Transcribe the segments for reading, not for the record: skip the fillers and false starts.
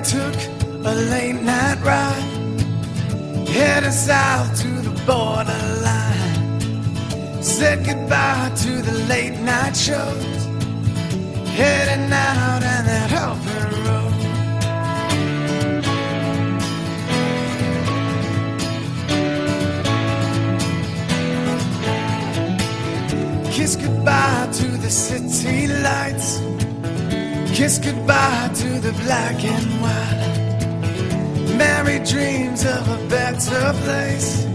took a late night ride, heading south to the borderline. Said goodbye to the late night shows, heading out on that open road. Kiss goodbye to the city lights, kiss goodbye to the black and white. Merry dreams of a better place,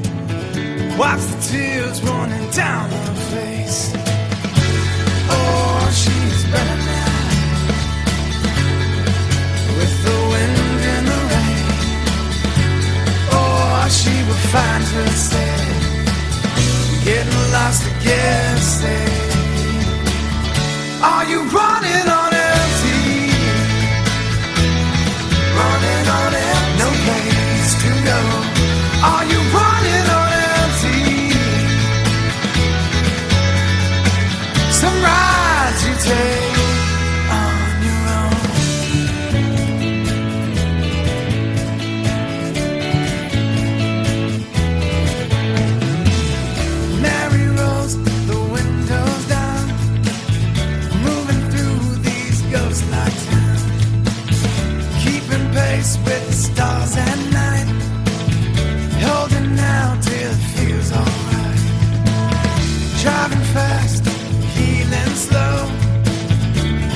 watch the tears running down her face. Oh, she's better now, with the wind and the rain. Oh, she will find herself getting lost again. Say, are you running on empty? Running on empty, no place to go. Are you running on empty? Some rides you take on your own. Mary rolls the windows down, moving through these ghost-like towns, keeping pace with the stars at night, holding out till it feels alright. Driving fast, healing slow,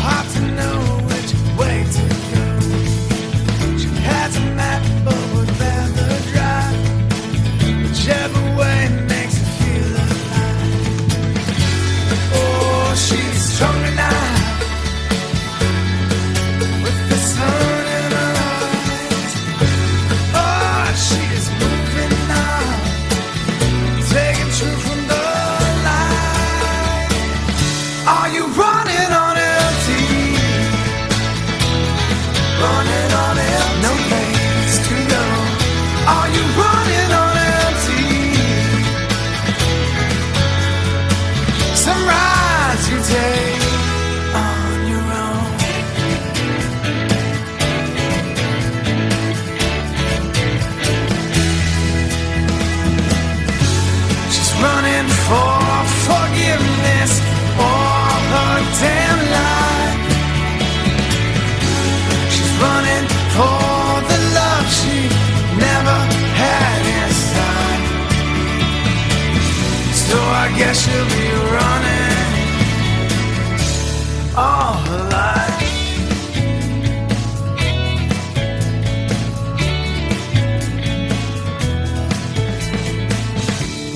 hard to know which way to go. She has a map but would rather drive whichever way makes her feel alive. Oh, she's stronger now, with the sun in her eyes. Oh, she is moving now, taking truth from the light. Are you running on empty? Running on empty, no place to go. Are you running on empty? Some rides you take on your own. She's running for forgiveness all her damn life. She's running for the love she never had inside. So I guess she'll be running all her life.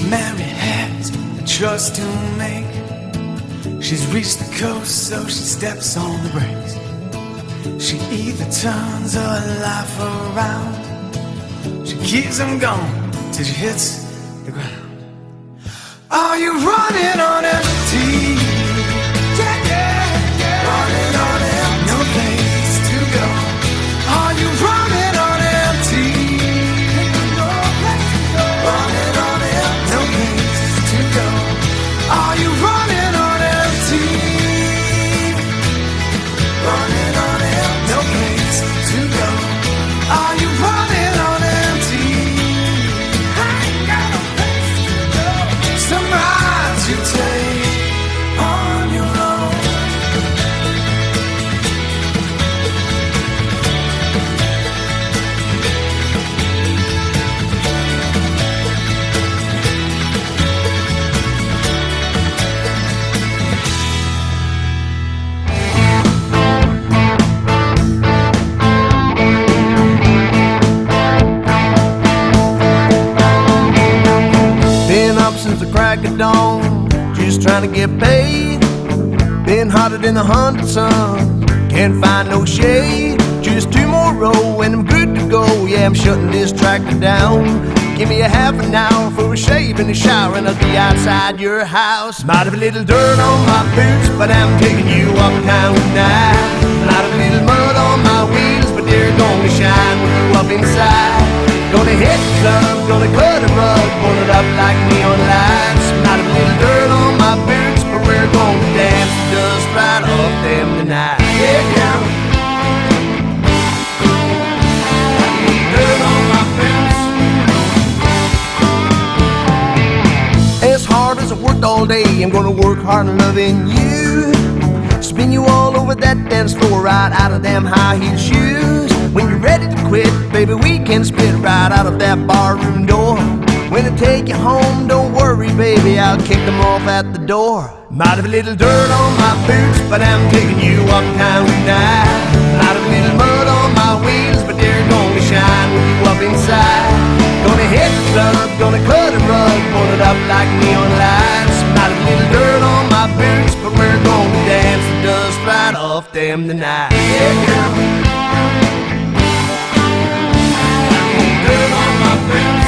Mary has a choice to make. She's reached the coast, so she steps on the brakes. She either turns her life around, she keeps them going till she hits the ground. Are you running on empty? Yeah, yeah, yeah. Running on empty, no place to go. Are you running on empty? No place to go. Running on empty, no place to go. Are you running on empty? Running on empty, no place to go. Are you running on empty? I ain't got no place to go. Some rides you take on your own. Been up since the crack of dawn, just trying to get paid. Been hotter than 100 suns, can't find no shade. Just 2 more row and I'm good to go. Yeah, I'm shutting this tractor down. Give me a half an hour for a shave and a shower, and I'll be outside your house. Might have a little dirt on my boots, but I'm taking you uptown tonight. Might have a little mud on my wheels, but they're gonna shine when you up inside. Gonna hit the club, gonna cut a rug, burn it up like neon lights. Might have a little dirt on my boots, but we're gonna dance the dust right off them tonight. Yeah, yeah. all day. I'm gonna work hard on loving you. Spin you all over that dance floor, right out of them high heel shoes. When you're ready to quit, baby, we can split right out of that barroom door. When I take you home, don't worry, baby, I'll kick them off at the door. Might have a little dirt on my boots, but I'm taking you uptown tonight. Might have a little mud on my wheels, but they're gonna shine with you up inside. Gonna hit the club, gonna cut a rug, put it up like neon lights. Might have a little dirt on my boots, but we're gonna dance the dust right off them tonight. Yeah, girl. Dirt on my boots.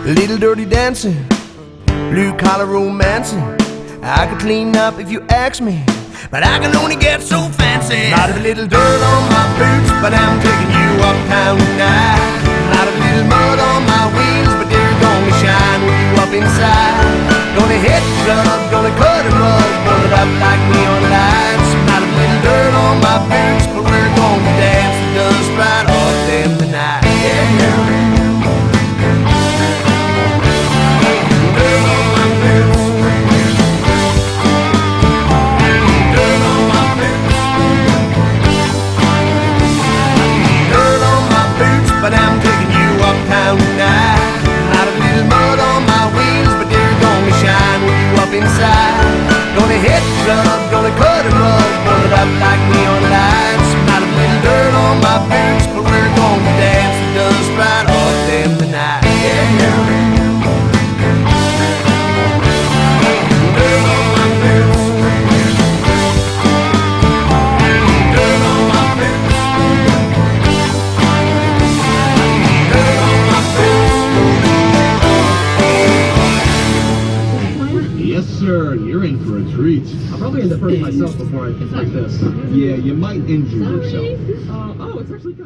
Little dirty dancing, blue collar romancing. I could clean up if you ask me, but I can only get so fancy. Might have a little dirt on my boots, but I'm taking you uptown tonight. Might have a little mud on my wheels, but they're gonna shine with you up inside. Gonna hit the club, gonna cut a rug, pull it up like neon lights. Might have a little dirt on my boots, but we're gonna dance the dust right off them tonight. Yeah. But I'm taking you uptown tonight. Not a little mud on my wheels, but they're gonna shine with you up inside. Gonna hit the club, gonna cut a rug, pull it up like neon lights. Not a little dirt on my boots, but we're gonna dance the dust right off them tonight. Yeah. Dirt on my boots. Dirt on my boots. Yes, sir. You're in for a treat. I'll probably end up hurting myself before I like this. Yeah, you might injure yourself. Oh, it's actually kind of